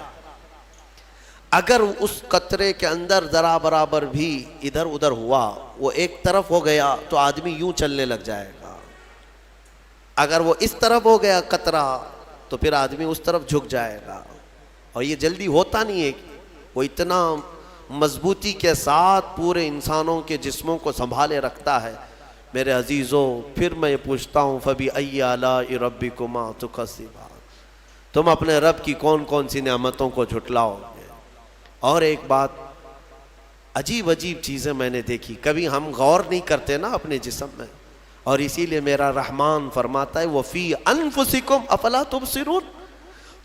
اگر اس قطرے کے اندر ذرا برابر بھی ادھر ادھر ہوا، وہ ایک طرف ہو گیا تو آدمی یوں چلنے لگ جائے گا، اگر وہ اس طرف ہو گیا قطرہ تو پھر آدمی اس طرف جھک جائے گا، اور یہ جلدی ہوتا نہیں ہے۔ وہ اتنا مضبوطی کے ساتھ پورے انسانوں کے جسموں کو سنبھالے رکھتا ہے۔ میرے عزیزوں، پھر میں یہ پوچھتا ہوں فَبِأَيِّ آلَاءِ رَبِّكُمَا تُكَذِّبَانِ، تم اپنے رب کی کون کون سی نعمتوں کو جھٹلاؤ گے؟ اور ایک بات، عجیب عجیب چیزیں میں نے دیکھی، کبھی ہم غور نہیں کرتے نا اپنے جسم میں، اور اسی لیے میرا رحمان فرماتا ہے وَفِي أَنفُسِكُمْ أَفَلَا تُبْصِرُونَ،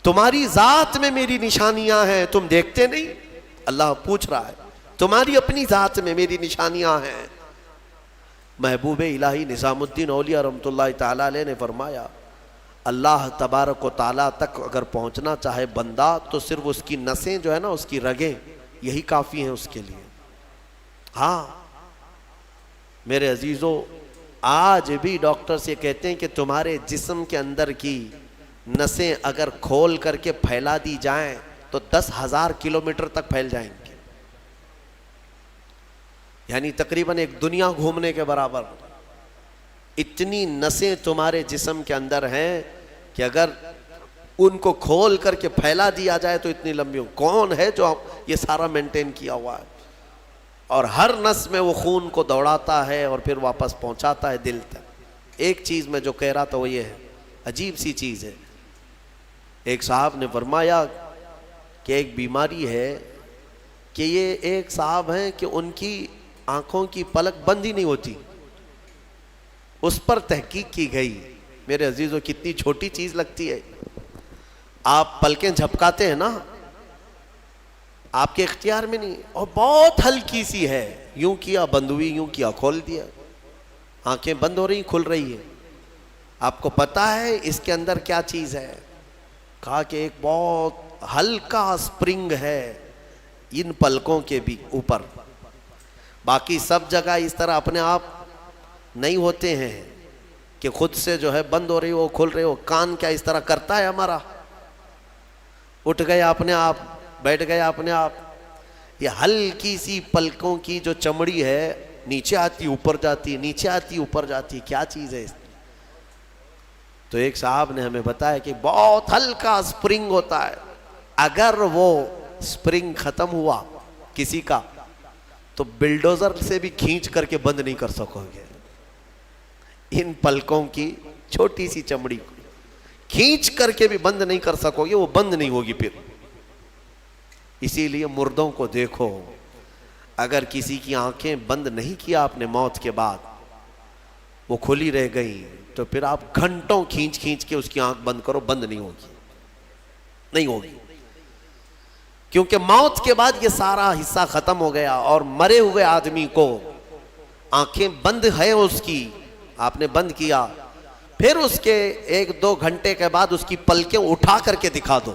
تمہاری ذات میں میری نشانیاں ہیں، تم دیکھتے نہیں؟ اللہ پوچھ رہا ہے، تمہاری اپنی ذات میں میری نشانیاں ہیں۔ محبوب الہی نظام الدین اولیاء رحمۃ اللہ تعالیٰ علیہ نے فرمایا، اللہ تبارک و تعالیٰ تک اگر پہنچنا چاہے بندہ تو صرف اس کی نسیں جو ہے نا، اس کی رگیں، یہی کافی ہیں اس کے لیے۔ ہاں میرے عزیزوں، آج بھی ڈاکٹرز یہ کہتے ہیں کہ تمہارے جسم کے اندر کی نسیں اگر کھول کر کے پھیلا دی جائیں تو 10,000 کلومیٹر تک پھیل جائیں گے، یعنی تقریباً ایک دنیا گھومنے کے برابر۔ اتنی نسیں تمہارے جسم کے اندر ہیں کہ اگر ان کو کھول کر کے پھیلا دیا جائے تو اتنی لمبی کون ہے جو یہ سارا مینٹین کیا ہوا ہے؟ اور ہر نس میں وہ خون کو دوڑاتا ہے اور پھر واپس پہنچاتا ہے دل تک. ایک چیز میں جو کہہ رہا تھا وہ یہ ہے، عجیب سی چیز ہے. ایک صاحب نے فرمایا کہ ایک بیماری ہے کہ یہ ایک صاحب ہیں کہ ان کی آنکھوں کی پلک بند ہی نہیں ہوتی. اس پر تحقیق کی گئی. میرے عزیزو کتنی چھوٹی چیز لگتی ہے. آپ پلکیں جھپکاتے ہیں نا، آپ کے اختیار میں نہیں، اور بہت ہلکی سی ہے، یوں کیا بند ہوئی، یوں کیا کھول دیا، آنکھیں بند ہو رہی کھل رہی ہے. آپ کو پتا ہے اس کے اندر کیا چیز ہے؟ کہا کہ ایک بہت ہلکا سپرنگ ہے ان پلکوں کے بھی اوپر. باقی سب جگہ اس طرح اپنے آپ نہیں ہوتے ہیں کہ خود سے جو ہے بند ہو رہی ہو کھل رہی ہو. کان کیا اس طرح کرتا ہے ہمارا؟ اٹھ گیا اپنے آپ، بیٹھ گیا اپنے آپ. یہ ہلکی سی پلکوں کی جو چمڑی ہے نیچے آتی اوپر جاتی، نیچے آتی اوپر جاتی، کیا چیز ہے؟ تو ایک صاحب نے ہمیں بتایا کہ بہت ہلکا سپرنگ ہوتا ہے. اگر وہ سپرنگ ختم ہوا کسی کا تو بلڈوزر سے بھی کھینچ کر کے بند نہیں کر سکو گے. ان پلکوں کی چھوٹی سی چمڑی کو کھینچ کر کے بھی بند نہیں کر سکو گے، وہ بند نہیں ہوگی پھر. اسی لیے مردوں کو دیکھو، اگر کسی کی آنکھیں بند نہیں کیا آپ نے موت کے بعد، وہ کھلی رہ گئی، تو پھر آپ گھنٹوں کھینچ کھینچ کے اس کی آنکھ بند کرو، بند نہیں ہوگی، نہیں ہوگی. کیونکہ موت کے بعد یہ سارا حصہ ختم ہو گیا. اور مرے ہوئے آدمی کو آنکھیں بند ہے اس کی، آپ نے بند کیا، پھر اس کے 1-2 گھنٹے کے بعد اس کی پلکیں اٹھا کر کے دکھا دو،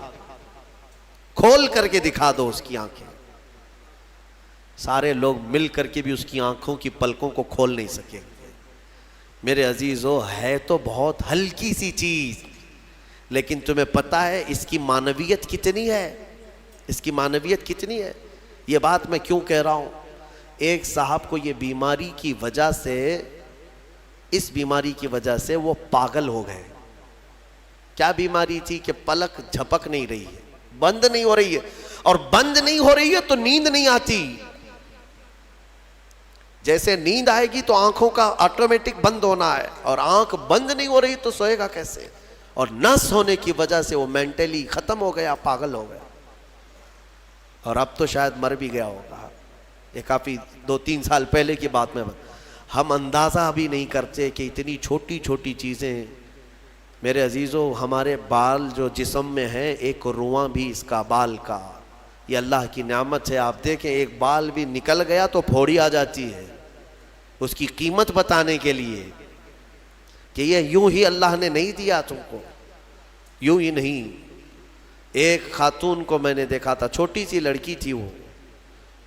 کھول کر کے دکھا دو اس کی آنکھیں. سارے لوگ مل کر کے بھی اس کی آنکھوں کی پلکوں کو کھول نہیں سکیں گے. میرے عزیزو ہے تو بہت ہلکی سی چیز، لیکن تمہیں پتہ ہے اس کی معنویت کتنی ہے؟ اس کی معنویت کتنی ہے؟ یہ بات میں کیوں کہہ رہا ہوں؟ ایک صاحب کو یہ بیماری کی وجہ سے، اس بیماری کی وجہ سے وہ پاگل ہو گئے. کیا بیماری تھی؟ کہ پلک جھپک نہیں رہی ہے، بند نہیں ہو رہی ہے. اور بند نہیں ہو رہی ہے تو نیند نہیں آتی. جیسے نیند آئے گی تو آنکھوں کا آٹومیٹک بند ہونا ہے، اور آنکھ بند نہیں ہو رہی تو سوئے گا کیسے؟ اور نس ہونے کی وجہ سے وہ مینٹلی ختم ہو گیا، پاگل ہو گیا. اور اب تو شاید مر بھی گیا ہوگا. یہ کافی 2-3 سال پہلے کی بات میں ہم اندازہ بھی نہیں کرتے کہ اتنی چھوٹی چھوٹی چیزیں. میرے عزیزو ہمارے بال جو جسم میں ہیں، ایک رواں بھی اس کا بال کا، یہ اللہ کی نعمت ہے. آپ دیکھیں ایک بال بھی نکل گیا تو پھوڑی آ جاتی ہے اس کی قیمت بتانے کے لیے کہ یہ یوں ہی اللہ نے نہیں دیا تم کو، یوں ہی نہیں. ایک خاتون کو میں نے دیکھا تھا، چھوٹی سی لڑکی تھی، وہ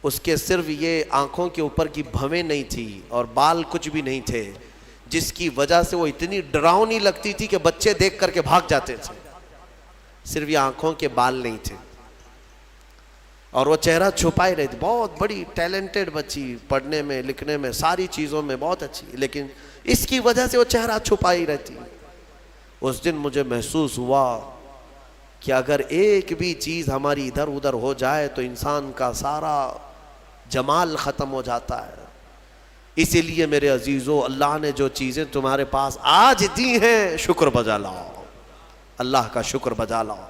اس کے صرف یہ آنکھوں کے اوپر کی بھویں نہیں تھی اور بال کچھ بھی نہیں تھے، جس کی وجہ سے وہ اتنی ڈراؤنی لگتی تھی کہ بچے دیکھ کر کے بھاگ جاتے تھے. صرف یہ آنکھوں کے بال نہیں تھے اور وہ چہرہ چھپائے رہی تھی. بہت بڑی ٹیلنٹڈ بچی، پڑھنے میں لکھنے میں ساری چیزوں میں بہت اچھی، لیکن اس کی وجہ سے وہ چہرہ چھپائی رہتی. اس دن مجھے محسوس ہوا کہ اگر ایک بھی چیز ہماری ادھر ادھر ہو جائے تو انسان کا سارا جمال ختم ہو جاتا ہے. اسی لیے میرے عزیزو اللہ نے جو چیزیں تمہارے پاس آج دی ہیں، شکر بجا لاؤ، اللہ کا شکر بجا لاؤ.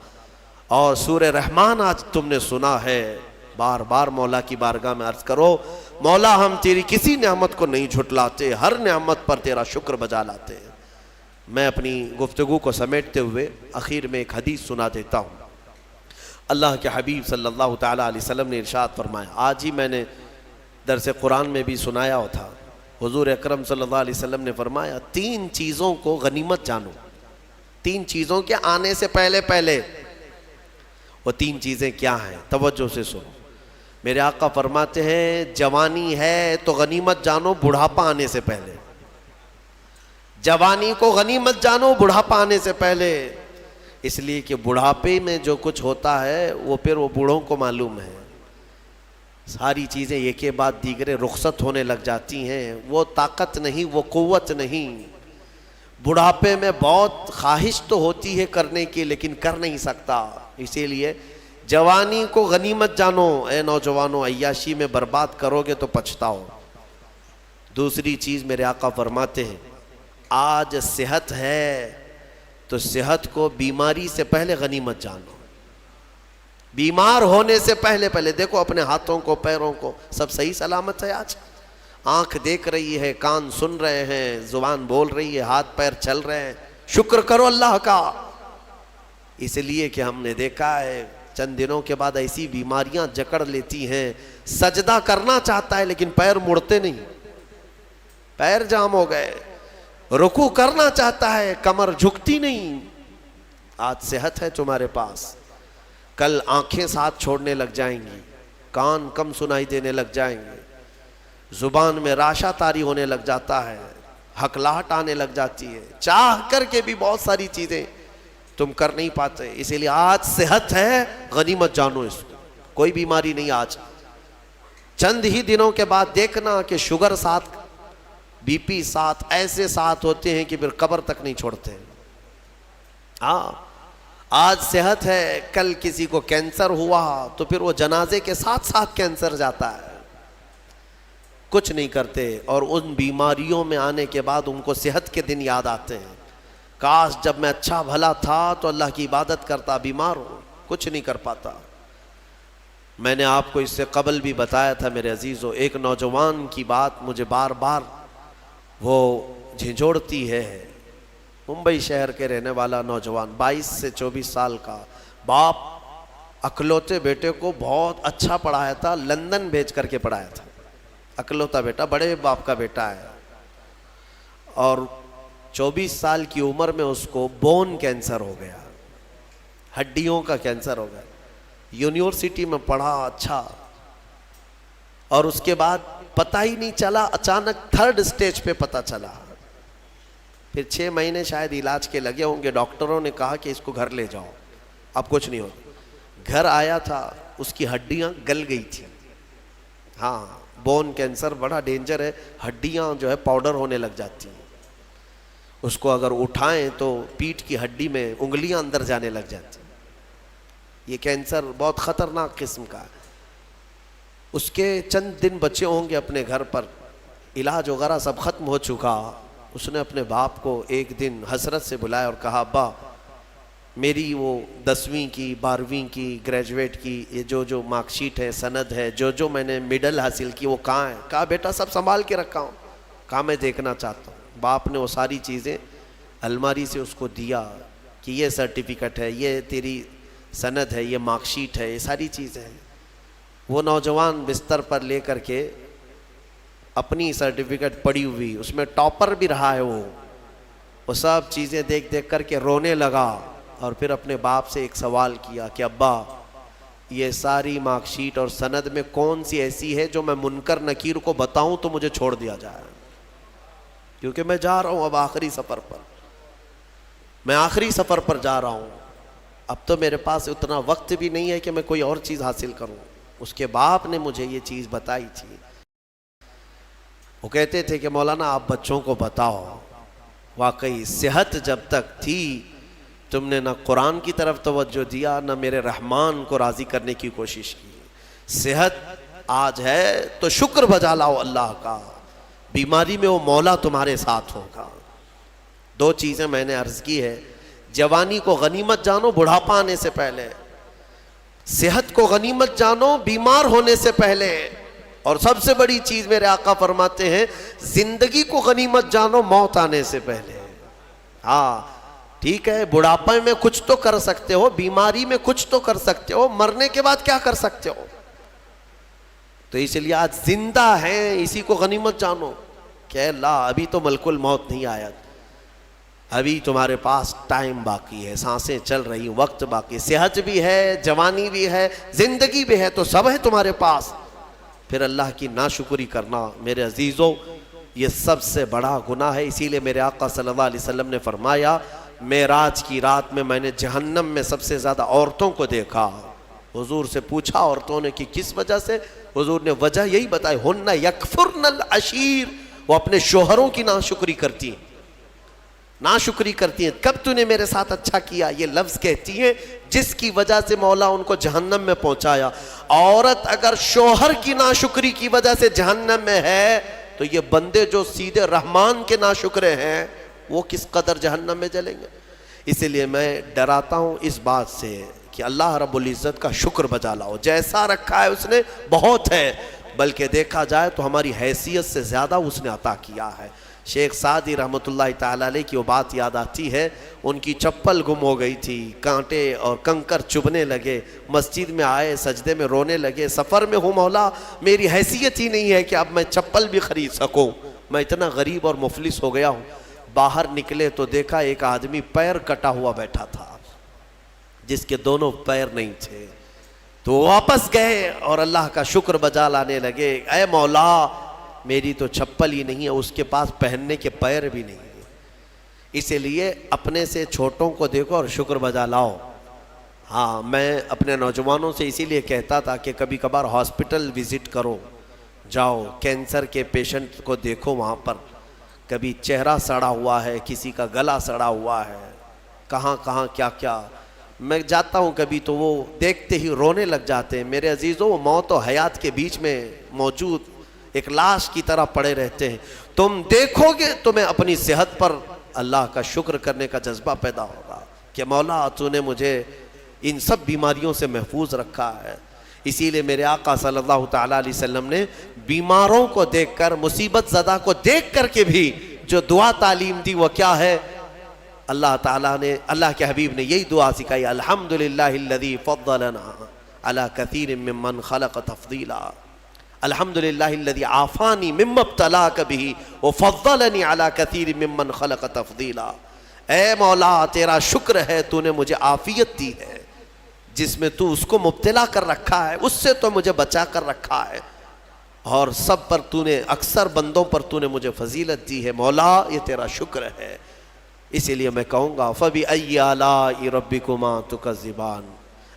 اور سورہ رحمان آج تم نے سنا ہے، بار بار مولا کی بارگاہ میں عرض کرو، مولا ہم تیری کسی نعمت کو نہیں جھٹلاتے، ہر نعمت پر تیرا شکر بجا لاتے ہیں. میں اپنی گفتگو کو سمیٹتے ہوئے آخر میں ایک حدیث سنا دیتا ہوں. اللہ کے حبیب صلی اللہ تعالیٰ علیہ وسلم نے ارشاد فرمایا، آج ہی میں نے درس قرآن میں بھی سنایا تھا. حضور اکرم صلی اللہ علیہ وسلم نے فرمایا 3 چیزوں کو غنیمت جانو. 3 چیزوں کے آنے سے پہلے پہلے. وہ 3 چیزیں کیا ہیں؟ توجہ سے سنو. میرے آقا فرماتے ہیں جوانی ہے تو غنیمت جانو بڑھاپا آنے سے پہلے. جوانی کو غنیمت جانو بڑھاپا آنے سے پہلے. اس لیے کہ بڑھاپے میں جو کچھ ہوتا ہے وہ پھر وہ بوڑھوں کو معلوم ہے. ساری چیزیں ایک کے بعد دیگرے رخصت ہونے لگ جاتی ہیں. وہ طاقت نہیں، وہ قوت نہیں. بڑھاپے میں بہت خواہش تو ہوتی ہے کرنے کی لیکن کر نہیں سکتا، اسی لیے جوانی کو غنیمت جانو اے نوجوانوں، عیاشی میں برباد کرو گے تو پچھتاؤ۔ دوسری چیز میرے آقا فرماتے ہیں آج صحت ہے تو صحت کو بیماری سے پہلے غنیمت جانو، بیمار ہونے سے پہلے دیکھو اپنے ہاتھوں کو پیروں کو، سب صحیح سلامت ہے، آج آنکھ دیکھ رہی ہے، کان سن رہے ہیں، زبان بول رہی ہے، ہاتھ پیر چل رہے ہیں، شکر کرو اللہ کا۔ اس لیے کہ ہم نے دیکھا ہے چند دنوں کے بعد ایسی بیماریاں جکڑ لیتی ہیں، سجدہ کرنا چاہتا ہے لیکن پیر مڑتے نہیں، پیر جام ہو گئے، رکوع کرنا چاہتا ہے کمر جھکتی نہیں۔ آج صحت ہے تمہارے پاس، کل آنکھیں ساتھ چھوڑنے لگ جائیں گی، کان کم سنائی دینے لگ جائیں گے، زبان میں راشا طاری ہونے لگ جاتا ہے، ہکلاہٹ آنے لگ جاتی ہے، چاہ کر کے بھی بہت ساری چیزیں تم کر نہیں پاتے۔ اسی لیے آج صحت ہے، غنیمت جانو اس کو، کوئی بیماری نہیں۔ آج چند ہی دنوں کے بعد دیکھنا کہ شوگر ساتھ، بی پی ساتھ، ایسے ساتھ ہوتے ہیں کہ پھر قبر تک نہیں چھوڑتے۔ ہاں آج صحت ہے، کل کسی کو کینسر ہوا تو پھر وہ جنازے کے ساتھ ساتھ کینسر جاتا ہے، کچھ نہیں کرتے، اور ان بیماریوں میں آنے کے بعد ان کو صحت کے دن یاد آتے ہیں، کاش جب میں اچھا بھلا تھا تو اللہ کی عبادت کرتا، بیمار ہوں کچھ نہیں کر پاتا۔ میں نے آپ کو اس سے قبل بھی بتایا تھا میرے عزیزو، ایک نوجوان کی بات مجھے بار بار وہ جھنجھوڑتی ہے، ممبئی شہر کے رہنے والا نوجوان، 22 سے 24 سال کا، باپ اکلوتے بیٹے کو بہت اچھا پڑھایا تھا، لندن بھیج کر کے پڑھایا تھا، اکلوتا بیٹا، بڑے باپ کا بیٹا ہے، اور 24 سال کی عمر میں اس کو بون کینسر ہو گیا، ہڈیوں کا کینسر ہو گیا، یونیورسٹی میں پڑھا اچھا، اور اس کے بعد پتہ ہی نہیں چلا، اچانک 3rd سٹیج پہ پتہ چلا، پھر 6 مہینے شاید علاج کے لگے ہوں گے، ڈاکٹروں نے کہا کہ اس کو گھر لے جاؤ، اب کچھ نہیں ہوتا۔ گھر آیا تھا، اس کی ہڈیاں گل گئی تھی۔ ہاں بون کینسر بڑا ڈینجر ہے، ہڈیاں جو ہے پاؤڈر ہونے لگ جاتی ہیں، اس کو اگر اٹھائیں تو پیٹھ کی ہڈی میں انگلیاں اندر جانے لگ جاتی ہیں، یہ کینسر بہت خطرناک قسم کا ہے۔ اس کے چند دن بچے ہوں گے اپنے گھر پر، علاج وغیرہ سب ختم ہو چکا، اس نے اپنے باپ کو ایک دن حسرت سے بلایا اور کہا ابا میری وہ 10ویں کی 12ویں کی گریجویٹ کی یہ جو مارک شیٹ ہے، سند ہے، جو میں نے میڈل حاصل کی وہ کہاں ہے؟ کہا بیٹا سب سنبھال کے رکھا ہوں۔ کہا میں دیکھنا چاہتا ہوں۔ باپ نے وہ ساری چیزیں الماری سے اس کو دیا کہ یہ سرٹیفکیٹ ہے، یہ تیری سند ہے، یہ مارک شیٹ ہے، یہ ساری چیزیں ہیں۔ وہ نوجوان بستر پر لے کر کے اپنی سرٹیفکیٹ پڑی ہوئی، اس میں ٹاپر بھی رہا ہے، وہ سب چیزیں دیکھ دیکھ کر کے رونے لگا، اور پھر اپنے باپ سے ایک سوال کیا کہ ابا یہ ساری مارک شیٹ اور سند میں کون سی ایسی ہے جو میں منکر نکیر کو بتاؤں تو مجھے چھوڑ دیا جائے، کیونکہ میں جا رہا ہوں اب آخری سفر پر، میں آخری سفر پر جا رہا ہوں، اب تو میرے پاس اتنا وقت بھی نہیں ہے کہ میں کوئی اور چیز حاصل کروں۔ اس کے باپ نے مجھے یہ چیز بتائی تھی، وہ کہتے تھے کہ مولانا آپ بچوں کو بتاؤ، واقعی صحت جب تک تھی تم نے نہ قرآن کی طرف توجہ دیا، نہ میرے رحمان کو راضی کرنے کی کوشش کی۔ صحت آج ہے تو شکر بجا لاؤ اللہ کا، بیماری میں وہ مولا تمہارے ساتھ ہوگا۔ 2 چیزیں میں نے عرض کی ہے، جوانی کو غنیمت جانو بڑھاپا آنے سے پہلے، صحت کو غنیمت جانو بیمار ہونے سے پہلے، اور سب سے بڑی چیز میرے آقا فرماتے ہیں زندگی کو غنیمت جانو موت آنے سے پہلے۔ ہاں ٹھیک ہے، بڑھاپے میں کچھ تو کر سکتے ہو، بیماری میں کچھ تو کر سکتے ہو، مرنے کے بعد کیا کر سکتے ہو؟ تو اس لیے آج زندہ ہیں، اسی کو غنیمت جانو کہ اللہ ابھی تو ملک الموت نہیں آیا، ابھی تمہارے پاس ٹائم باقی ہے، سانسیں چل رہی، وقت باقی، صحت بھی ہے، جوانی بھی ہے، زندگی بھی ہے، تو سب ہے تمہارے پاس۔ پھر اللہ کی ناشکری کرنا میرے عزیزو یہ سب سے بڑا گناہ ہے۔ اسی لیے میرے آقا صلی اللہ علیہ وسلم نے فرمایا معراج کی رات میں نے جہنم میں سب سے زیادہ عورتوں کو دیکھا۔ حضور سے پوچھا عورتوں نے کہ کس وجہ سے؟ حضور نے وجہ یہی بتائی، ہن یکفرن العشیر، وہ اپنے شوہروں کی ناشکری کرتی ہیں۔ ناشکری کرتی ہیں. کب تو نے میرے ساتھ اچھا کیا, یہ لفظ کہتی ہیں جس کی وجہ سے مولا ان کو جہنم میں پہنچایا. عورت اگر شوہر کی ناشکری کی وجہ سے جہنم میں ہے تو یہ بندے جو سیدھے رحمان کے ناشکرے ہیں وہ کس قدر جہنم میں جلیں گے. اسی لیے میں ڈراتا ہوں اس بات سے کہ اللہ رب العزت کا شکر بجا لاؤ. جیسا رکھا ہے اس نے بہت ہے, بلکہ دیکھا جائے تو ہماری حیثیت سے زیادہ اس نے عطا کیا ہے. شیخ سعدی رحمۃ اللہ تعالی علیہ کی وہ بات یاد آتی ہے, ان کی چپل گم ہو گئی تھی, کانٹے اور کنکر چبھنے لگے, مسجد میں آئے سجدے میں رونے لگے, سفر میں ہوں مولا میری حیثیت ہی نہیں ہے کہ اب میں چپل بھی خرید سکوں, میں اتنا غریب اور مفلس ہو گیا ہوں. باہر نکلے تو دیکھا ایک آدمی پیر کٹا ہوا بیٹھا تھا جس کے دونوں پیر نہیں تھے. تو واپس گئے اور اللہ کا شکر بجا لانے لگے, اے مولا میری تو چپل ہی نہیں ہے, اس کے پاس پہننے کے پیر بھی نہیں ہے. اسی لیے اپنے سے چھوٹوں کو دیکھو اور شکر بجا لاؤ. ہاں میں اپنے نوجوانوں سے اسی لیے کہتا تھا کہ کبھی کبھار ہاسپٹل وزٹ کرو, جاؤ کینسر کے پیشنٹ کو دیکھو, وہاں پر کبھی چہرہ سڑا ہوا ہے, کسی کا گلا سڑا ہوا ہے, کہاں کہاں کیا کیا. میں جاتا ہوں کبھی تو وہ دیکھتے ہی رونے لگ جاتے ہیں. میرے عزیزوں وہ موت و حیات کے بیچ میں موجود ایک لاش کی طرح پڑے رہتے ہیں. تم دیکھو گے تمہیں اپنی صحت پر اللہ کا شکر کرنے کا جذبہ پیدا ہوگا کہ مولا تو نے مجھے ان سب بیماریوں سے محفوظ رکھا ہے. اسی لیے میرے آقا صلی اللہ تعالیٰ علیہ وسلم نے بیماروں کو دیکھ کر, مصیبت زدہ کو دیکھ کر کے بھی جو دعا تعلیم دی وہ کیا ہے؟ اللہ تعالیٰ نے, اللہ کے حبیب نے یہی دعا سکھائی, الحمدللہ الذی فضلنا علی کثیر ممن خلق تفضیلا, الحمدللہ الذی عافانی مما ابتلاک بہ وفضلنی علی کثیر ممن خلق تفضیلا. اے مولا تیرا شکر ہے تو نے مجھے عافیت دی ہے, جس میں تو اس کو مبتلا کر رکھا ہے اس سے تو مجھے بچا کر رکھا ہے, اور سب پر تو نے اکثر بندوں پر تو نے مجھے فضیلت دی ہے. مولا یہ تیرا شکر ہے. اسی لیے میں کہوں گا فَبِأَيِّ آلَاءِ رَبِّكُمَا تُكَذِّبَانِ,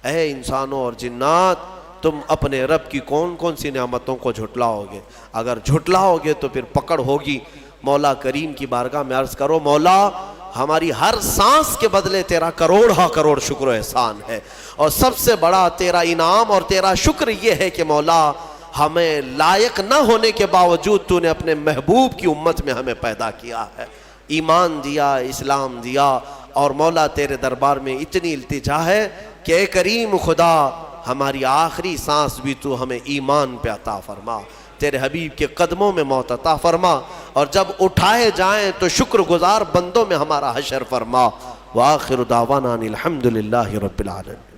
اے انسانوں اور جنات تم اپنے رب کی کون کون سی نعمتوں کو جھٹلاؤ گے؟ اگر جھٹلاؤ گے تو پھر پکڑ ہوگی. مولا کریم کی بارگاہ میں عرض کرو, مولا ہماری ہر سانس کے بدلے تیرا کروڑ کروڑ شکر و احسان ہے, اور سب سے بڑا تیرا انعام اور تیرا شکر یہ ہے کہ مولا ہمیں لائق نہ ہونے کے باوجود تو نے اپنے محبوب کی امت میں ہمیں پیدا کیا ہے, ایمان دیا, اسلام دیا. اور مولا تیرے دربار میں اتنی التجا ہے کہ اے کریم خدا ہماری آخری سانس بھی تو ہمیں ایمان پہ عطا فرما, تیرے حبیب کے قدموں میں موت عطا فرما, اور جب اٹھائے جائیں تو شکر گزار بندوں میں ہمارا حشر فرما. وآخر دعوانا الحمدللہ رب العالمین.